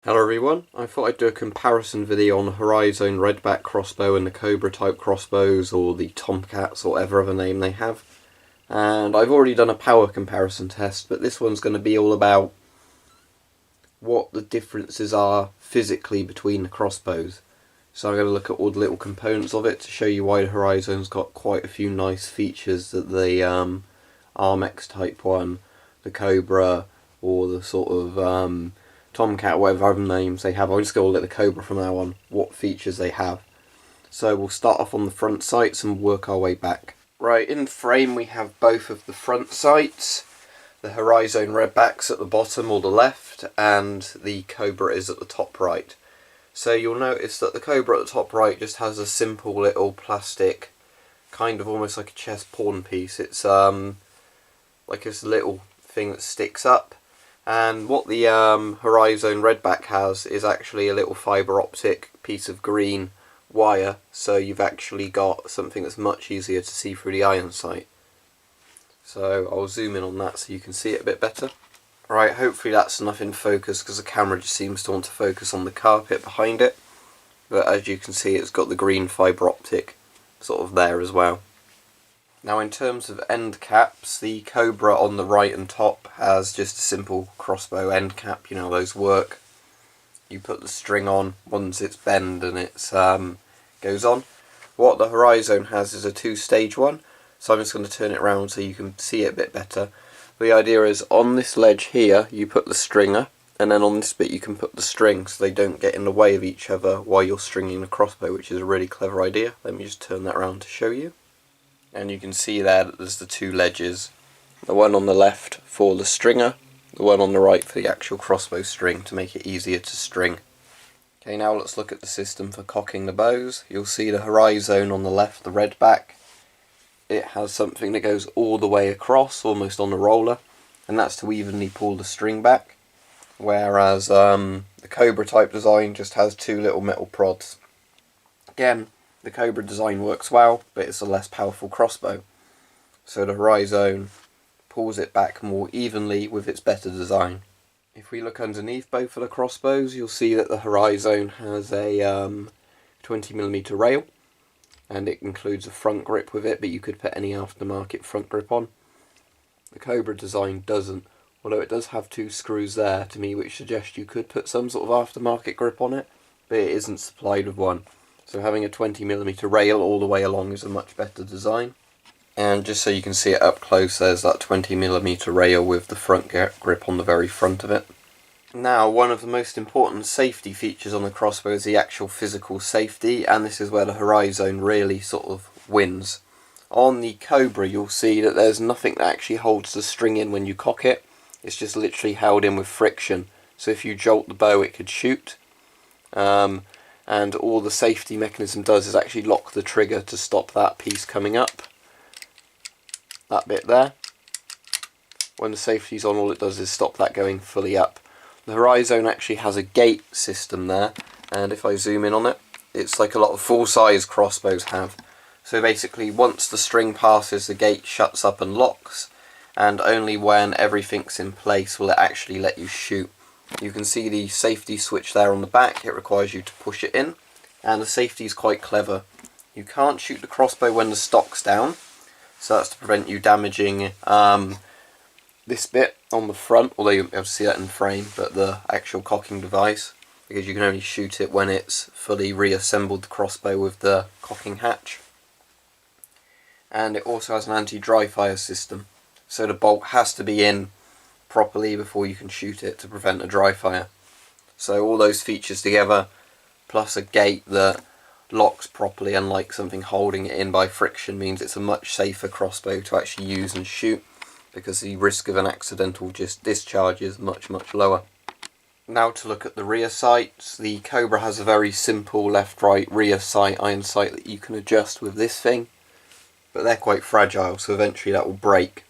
Hello everyone, I thought I'd do a comparison video on the HoriZone Redback crossbow and the Cobra type crossbows, or the tomcats, or whatever other name they have. And I've already done a power comparison test, but this one's going to be all about what the differences are physically between the crossbows. So I'm going to look at all the little components of it to show you why the HoriZone's got quite a few nice features that the Armex type one, the Cobra, or the sort of tomcat, whatever other names they have. I'll just go at the Cobra from now on, what features they have. So we'll start off on the front sights and work our way back. Right, in frame we have both of the front sights. The HoriZone Redback's at the bottom or the left, and the Cobra is at the top right. So you'll notice that the Cobra at the top right just has a simple little plastic, kind of almost like a chess pawn piece. It's like this little thing that sticks up. And what the HoriZone Redback has is actually a little fibre optic piece of green wire, so you've actually got something that's much easier to see through the iron sight. So I'll zoom in on that so you can see it a bit better. Right, hopefully that's enough in focus, because the camera just seems to want to focus on the carpet behind it. But as you can see, it's got the green fibre optic sort of there as well. Now in terms of end caps, the Cobra on the right and top has just a simple crossbow end cap. You know how those work. You put the string on once it's bent and it goes on. What the HoriZone has is a two-stage one, so I'm just going to turn it around so you can see it a bit better. The idea is on this ledge here you put the stringer, and then on this bit you can put the string so they don't get in the way of each other while you're stringing the crossbow, which is a really clever idea. Let me just turn that around to show you. And you can see there that there's the two ledges, the one on the left for the stringer, the one on the right for the actual crossbow string to make it easier to string. Okay, now let's look at the system for cocking the bows. You'll see the HoriZone on the left, the Redback. It has something that goes all the way across, almost on the roller, and that's to evenly pull the string back, whereas the Cobra type design just has two little metal prods. Again, the Cobra design works well, but it's a less powerful crossbow. So the HoriZone pulls it back more evenly with its better design. If we look underneath both of the crossbows, you'll see that the HoriZone has a 20mm rail, and it includes a front grip with it, but you could put any aftermarket front grip on. The Cobra design doesn't, although it does have two screws there to me which suggest you could put some sort of aftermarket grip on it, but it isn't supplied with one. So having a 20mm rail all the way along is a much better design. And just so you can see it up close, there's that 20mm rail with the front grip on the very front of it. Now, one of the most important safety features on the crossbow is the actual physical safety, and this is where the HoriZone really sort of wins. On the Cobra you'll see that there's nothing that actually holds the string in when you cock it. It's just literally held in with friction, so if you jolt the bow it could shoot. And all the safety mechanism does is actually lock the trigger to stop that piece coming up. That bit there. When the safety's on, all it does is stop that going fully up. The HoriZone actually has a gate system there, and if I zoom in on it, it's like a lot of full-size crossbows have. So basically once the string passes, the gate shuts up and locks, and only when everything's in place will it actually let you shoot. You can see the safety switch there on the back. It requires you to push it in, and the safety is quite clever. You can't shoot the crossbow when the stock's down, so that's to prevent you damaging this bit on the front, although you'll be able to see that in frame, but the actual cocking device, because you can only shoot it when it's fully reassembled, the crossbow with the cocking hatch. And it also has an anti-dry fire system, so the bolt has to be in properly before you can shoot it to prevent a dry fire. So all those features together, plus a gate that locks properly, unlike something holding it in by friction, means it's a much safer crossbow to actually use and shoot, because the risk of an accidental discharge is much lower. Now to look at the rear sights. The Cobra has a very simple left-right rear sight, iron sight, that you can adjust with this thing, but they're quite fragile, so eventually that will break.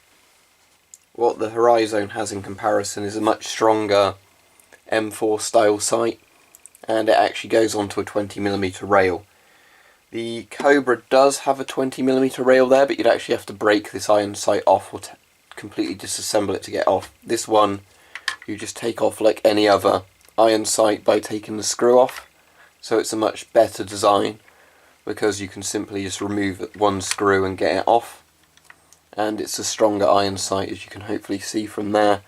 What the HoriZone has in comparison is a much stronger M4 style sight, and it actually goes onto a 20mm rail. The Cobra does have a 20mm rail there, but you'd actually have to break this iron sight off or completely disassemble it to get off. This one you just take off like any other iron sight by taking the screw off, so it's a much better design because you can simply just remove one screw and get it off, and it's a stronger iron sight, as you can hopefully see from there.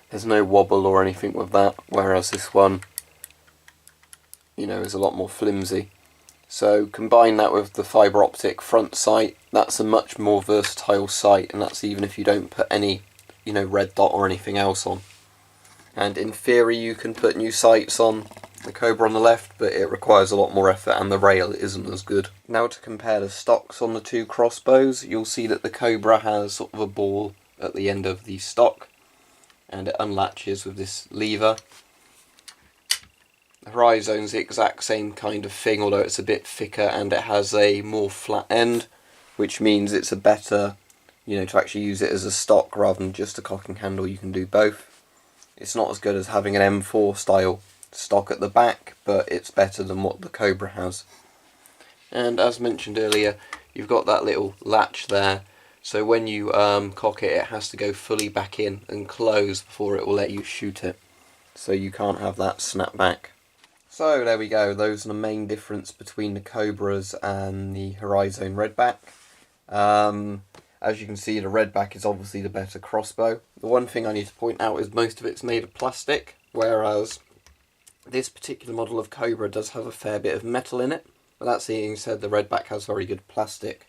There's no wobble or anything with that, whereas this one, you know, is a lot more flimsy. So combine that with the fibre optic front sight, that's a much more versatile sight, and that's even if you don't put any, you know, red dot or anything else on. And in theory you can put new sights on the Cobra on the left, but it requires a lot more effort and the rail isn't as good. Now to compare the stocks on the two crossbows, you'll see that the Cobra has sort of a ball at the end of the stock, and it unlatches with this lever. The HoriZone's the exact same kind of thing, although it's a bit thicker and it has a more flat end, which means it's a better, you know, to actually use it as a stock rather than just a cocking handle. You can do both. It's not as good as having an M4 style stock at the back, but it's better than what the Cobra has. And as mentioned earlier, you've got that little latch there, so when you cock it, it has to go fully back in and close before it will let you shoot it, so you can't have that snap back. So there we go, those are the main difference between the Cobras and the HoriZone Redback. As you can see, the Redback is obviously the better crossbow. The one thing I need to point out is most of it's made of plastic, whereas this particular model of Cobra does have a fair bit of metal in it. But that being said, the Redback has very good plastic.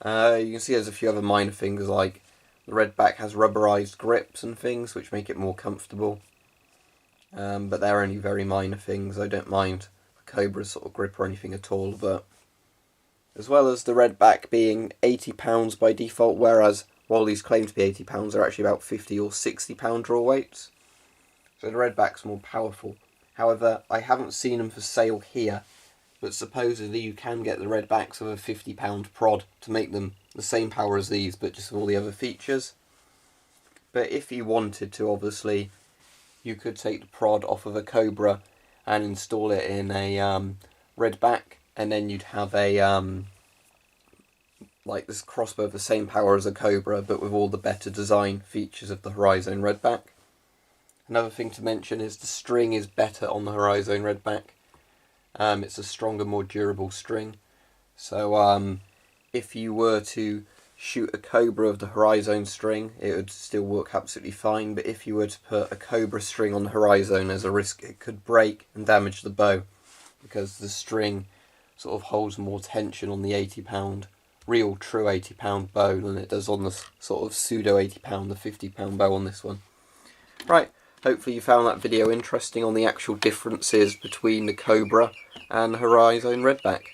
You can see there's a few other minor things, like the Redback has rubberized grips and things which make it more comfortable. But they're only very minor things. I don't mind the Cobra's sort of grip or anything at all, but as well as the Redback being £80 by default, whereas while these claim to be £80, they're actually about £50 or £60 draw weights. So the Redback's more powerful. However, I haven't seen them for sale here, but supposedly you can get the Redbacks with a £50 prod to make them the same power as these, but just with all the other features. But if you wanted to, obviously, you could take the prod off of a Cobra and install it in a Redback, and then you'd have a like this crossbow of the same power as a Cobra, but with all the better design features of the HoriZone Redback. Another thing to mention is the string is better on the HoriZone Redback. It's a stronger, more durable string. So if you were to shoot a Cobra of the HoriZone string, it would still work absolutely fine, but if you were to put a Cobra string on the HoriZone, there's a risk it could break and damage the bow, because the string sort of holds more tension on the £80, real true £80 bow than it does on the sort of pseudo £80, the £50 bow on this one. Right, hopefully you found that video interesting on the actual differences between the Cobra and the HoriZone Redback.